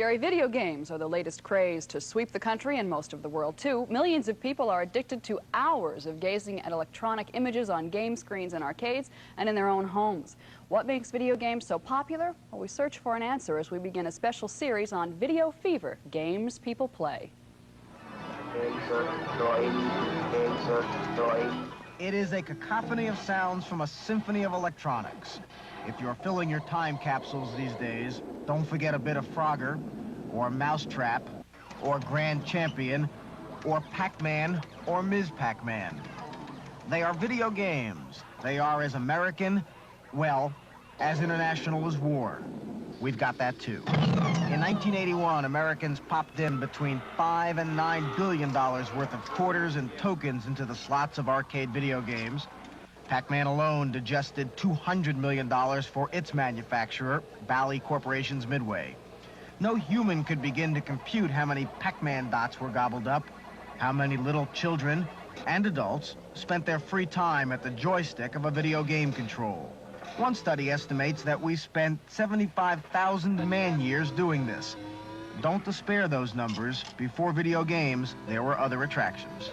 Scary video games are the latest craze to sweep the country and most of the world, too. Millions of people are addicted to hours of gazing at electronic images on game screens in arcades and in their own homes. What makes video games so popular? Well, we search for an answer as we begin a special series on video fever, games people play. It is a cacophony of sounds from a symphony of electronics. If you're filling your time capsules these days, don't forget a bit of Frogger, or Mousetrap, or Grand Champion, or Pac-Man, or Ms. Pac-Man. They are video games. They are as American, well, as international as war. We've got that too. In 1981, Americans popped in between $5 and $9 billion worth of quarters and tokens into the slots of arcade video games. Pac-Man alone digested $200 million for its manufacturer, Bally Corporation's Midway. No human could begin to compute how many Pac-Man dots were gobbled up, how many little children and adults spent their free time at the joystick of a video game control. One study estimates that we spent 75,000 man-years doing this. Don't despair those numbers. Before video games, there were other attractions.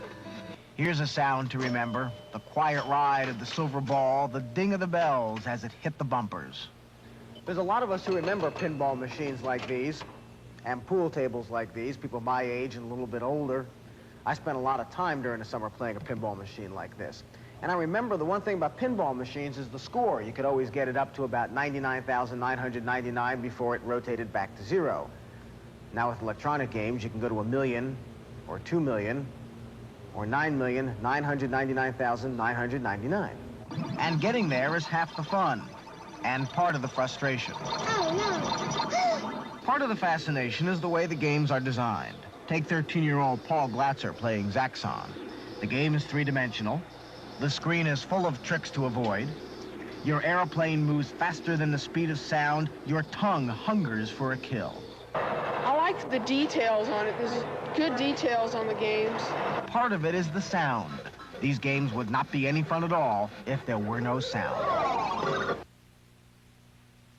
Here's a sound to remember: the quiet ride of the silver ball, the ding of the bells as it hit the bumpers. There's a lot of us who remember pinball machines like these and pool tables like these, people my age and a little bit older. I spent a lot of time during the summer playing a pinball machine like this. And I remember the one thing about pinball machines is the score. You could always get it up to about 99,999 before it rotated back to zero. Now with electronic games, you can go to 1 million or 2 million or 9,999,999. And getting there is half the fun and part of the frustration. Oh, no. Part of the fascination is the way the games are designed. Take 13-year-old Paul Glatzer playing Zaxxon. The game is three-dimensional. The screen is full of tricks to avoid. Your airplane moves faster than the speed of sound. Your tongue hungers for a kill. I like the details on it. There's good details on the games. Part of it is the sound. These games would not be any fun at all if there were no sound.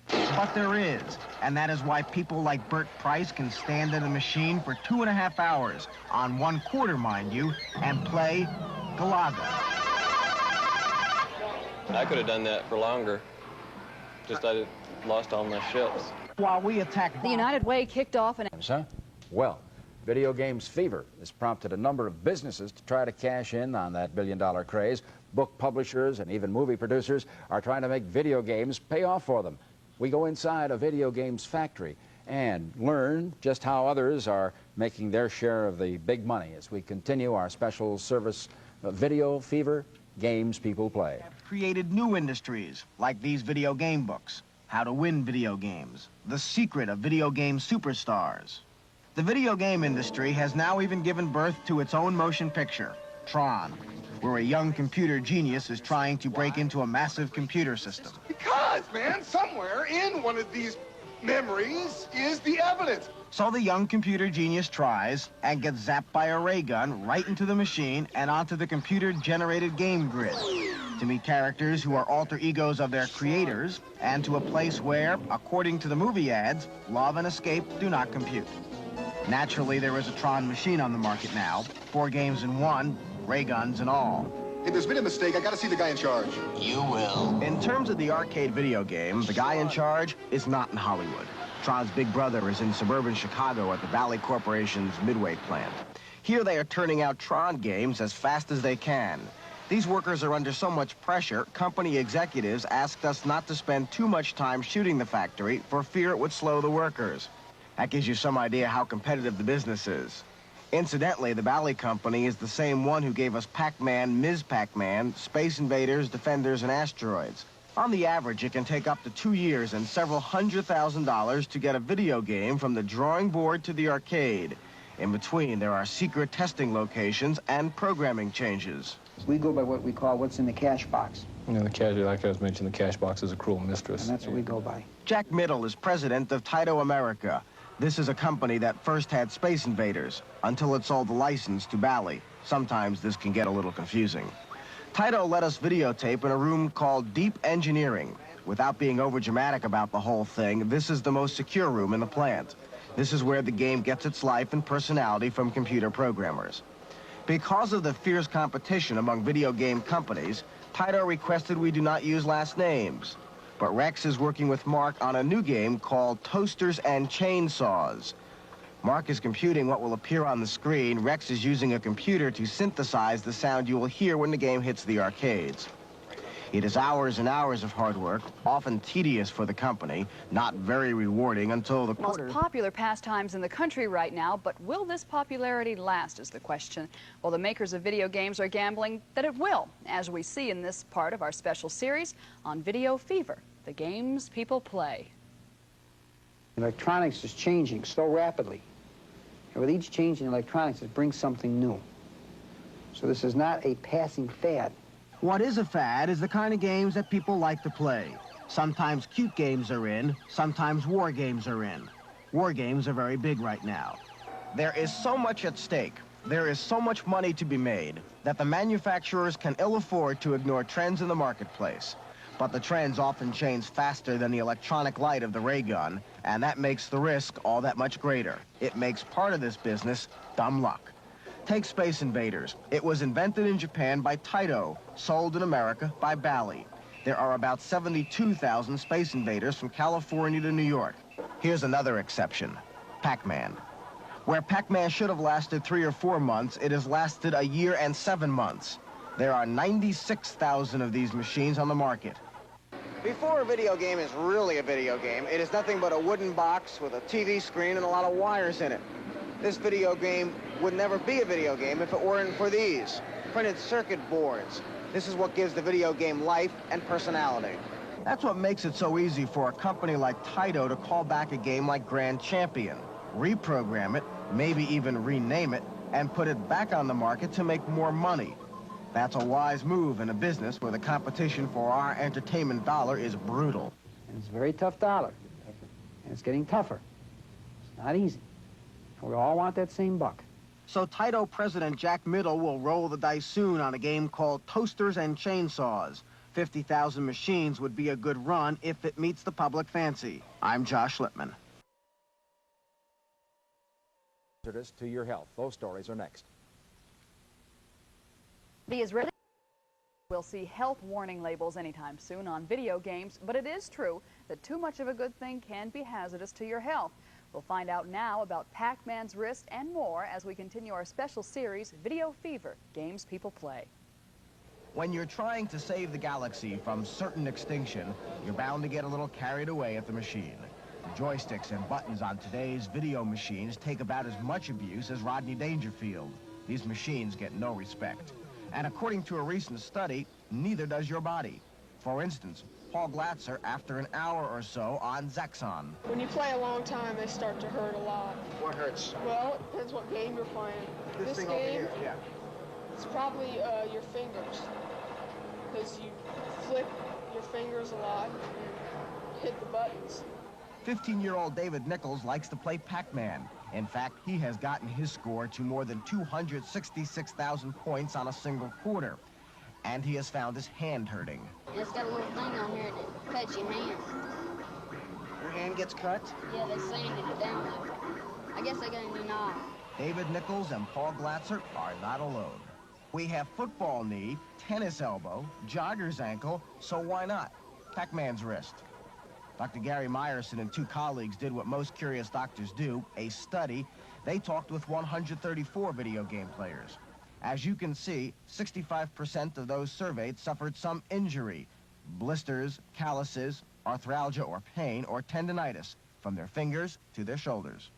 But there is, and that is why people like Bert Price can stand in a machine for 2.5 hours, on 1/4, mind you, and play Galaga. I could have done that for longer. Just I lost all my ships. While we attack The United Way kicked off an... Well, video games fever has prompted a number of businesses to try to cash in on that billion-dollar craze. Book publishers and even movie producers are trying to make video games pay off for them. We go inside a video games factory and learn just how others are making their share of the big money as we continue our special service Video Fever, Games People Play. have created new industries, like these video game books, How to Win Video Games, The Secret of Video Game Superstars. The video game industry has now even given birth to its own motion picture, Tron, where a young computer genius is trying to break into a massive computer system. Because, man, somewhere in one of these memories is the evidence. So the young computer genius tries and gets zapped by a ray gun right into the machine and onto the computer-generated game grid to meet characters who are alter egos of their creators and to a place where, according to the movie ads, love and escape do not compute. Naturally, there is a Tron machine on the market now, 4 games in one, ray guns and all. If there's been a mistake, I gotta see the guy in charge. You will. In terms of the arcade video game, the guy in charge is not in Hollywood. Tron's big brother is in suburban Chicago at the Bally Corporation's Midway plant. Here they are turning out Tron games as fast as they can. These workers are under so much pressure, company executives asked us not to spend too much time shooting the factory for fear it would slow the workers. That gives you some idea how competitive the business is. Incidentally, the Bally Company is the same one who gave us Pac-Man, Ms. Pac-Man, Space Invaders, Defenders, and Asteroids. On the average, it can take up to 2 years and several $100,000 to get a video game from the drawing board to the arcade. In between, there are secret testing locations and programming changes. We go by what we call what's in the cash box. You know, the cash, like I was mentioning, the cash box is a cruel mistress. And that's what we go by. Jack Middle is president of Taito America. This is a company that first had Space Invaders until it sold the license to Bally. Sometimes this can get a little confusing. Taito let us videotape in a room called Deep Engineering. Without being overdramatic about the whole thing, this is the most secure room in the plant. This is where the game gets its life and personality from computer programmers. Because of the fierce competition among video game companies, Taito requested we do not use last names. But Rex is working with Mark on a new game called Toasters and Chainsaws. Mark is computing what will appear on the screen. Rex is using a computer to synthesize the sound you will hear when the game hits the arcades. It is hours and hours of hard work, often tedious for the company, not very rewarding until the most popular pastimes in the country right now, but will this popularity last is the question. Well, the makers of video games are gambling that it will, as we see in this part of our special series on Video Fever, the games people play. Electronics is changing so rapidly. And with each change in electronics, it brings something new. So this is not a passing fad. What is a fad is the kind of games that people like to play. Sometimes cute games are in, sometimes war games are in. War games are very big right now. There is so much at stake, there is so much money to be made, that the manufacturers can ill afford to ignore trends in the marketplace. But the trends often change faster than the electronic light of the ray gun, and that makes the risk all that much greater. It makes part of this business dumb luck. Take Space Invaders. It was invented in Japan by Taito, sold in America by Bally. There are about 72,000 Space Invaders from California to New York. Here's another exception, Pac-Man. Where Pac-Man should have lasted 3 or 4 months, it has lasted a year and 7 months. There are 96,000 of these machines on the market. Before a video game is really a video game, it is nothing but a wooden box with a TV screen and a lot of wires in it. This video game would never be a video game if it weren't for these printed circuit boards. This is what gives the video game life and personality. That's what makes it so easy for a company like Taito to call back a game like Grand Champion, reprogram it, maybe even rename it, and put it back on the market to make more money. That's a wise move in a business where the competition for our entertainment dollar is brutal. And it's a very tough dollar. And it's getting tougher. It's not easy. We all want that same buck. So Taito President Jack Middle will roll the dice soon on a game called Toasters and Chainsaws. 50,000 machines would be a good run if it meets the public fancy. I'm Josh Lippman. To your health. Those stories are next. The Israeli will see health warning labels anytime soon on video games, but it is true that too much of a good thing can be hazardous to your health. We'll find out now about Pac-Man's wrist and more as we continue our special series, Video Fever, Games People Play. When you're trying to save the galaxy from certain extinction, you're bound to get a little carried away at the machine. The joysticks and buttons on today's video machines take about as much abuse as Rodney Dangerfield. These machines get no respect. And according to a recent study, neither does your body. For instance, Paul Glatzer, after an hour or so on Zaxxon. When you play a long time, they start to hurt a lot. What hurts? Well, it depends what game you're playing. This thing game, over here, yeah. it's probably your fingers. Because you flick your fingers a lot and hit the buttons. 15-year-old David Nichols likes to play Pac-Man. In fact, he has gotten his score to more than 266,000 points on a single quarter. And he has found his hand hurting. It's got a little thing on here that cuts your hand. Your hand gets cut? Yeah, they sanded it down there. I guess I got a new knob. David Nichols and Paul Glatzer are not alone. We have football knee, tennis elbow, jogger's ankle, so why not? Pac-Man's wrist. Dr. Gary Meyerson and 2 colleagues did what most curious doctors do, a study. They talked with 134 video game players. As you can see, 65% of those surveyed suffered some injury, blisters, calluses, arthralgia or pain, or tendinitis, from their fingers to their shoulders.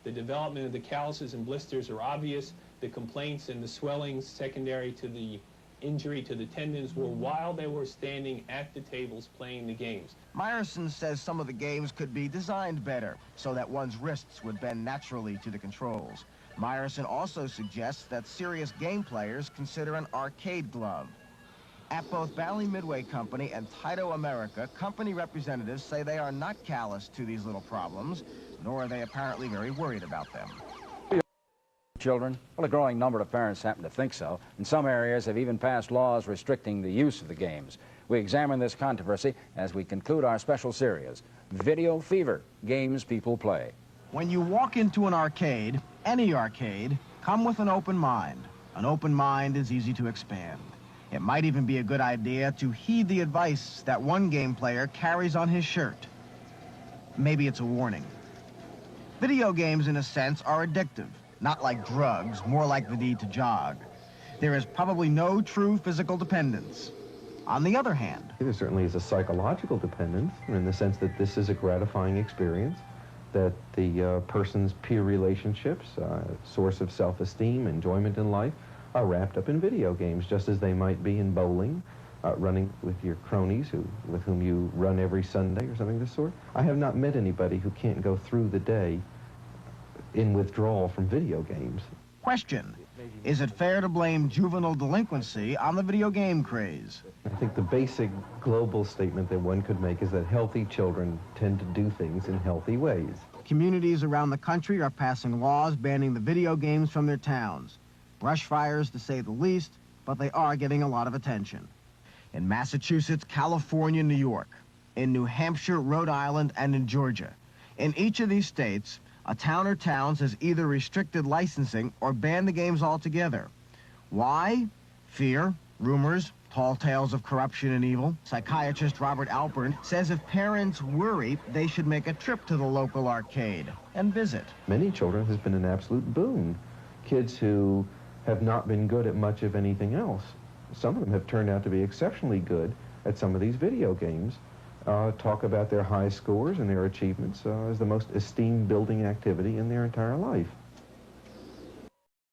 The development of the calluses and blisters are obvious. The complaints and the swellings secondary to the injury to the tendons were while they were standing at the tables playing the games. Meyerson says some of the games could be designed better so that one's wrists would bend naturally to the controls. Meyerson also suggests that serious game players consider an arcade glove. At both Bally Midway Company and Taito America, company representatives say they are not callous to these little problems, nor are they apparently very worried about them. Children? Well, a growing number of parents happen to think so. In some areas have even passed laws restricting the use of the games. We examine this controversy as we conclude our special series, Video Fever, Games People Play. When you walk into an arcade, any arcade, come with an open mind. An open mind is easy to expand. It might even be a good idea to heed the advice that one game player carries on his shirt. Maybe it's a warning. Video games, in a sense, are addictive. Not like drugs, more like the need to jog. There is probably no true physical dependence. On the other hand, there certainly is a psychological dependence in the sense that this is a gratifying experience, that the person's peer relationships, source of self-esteem, enjoyment in life, are wrapped up in video games, just as they might be in bowling, running with your cronies with whom you run every Sunday or something of this sort. I have not met anybody who can't go through the day in withdrawal from video games. Question: is it fair to blame juvenile delinquency on the video game craze? I think the basic global statement that one could make is that healthy children tend to do things in healthy ways. Communities around the country are passing laws banning the video games from their towns. Brush fires, to say the least, but they are getting a lot of attention. In Massachusetts, California, New York, in New Hampshire, Rhode Island, and in Georgia. In each of these states, a town or towns has either restricted licensing or banned the games altogether. Why? Fear, rumors, tall tales of corruption and evil. Psychiatrist Robert Alpern says if parents worry, they should make a trip to the local arcade and visit. Many children has been an absolute boon. Kids who have not been good at much of anything else. Some of them have turned out to be exceptionally good at some of these video games. Talk about their high scores and their achievements as the most esteem-building activity in their entire life.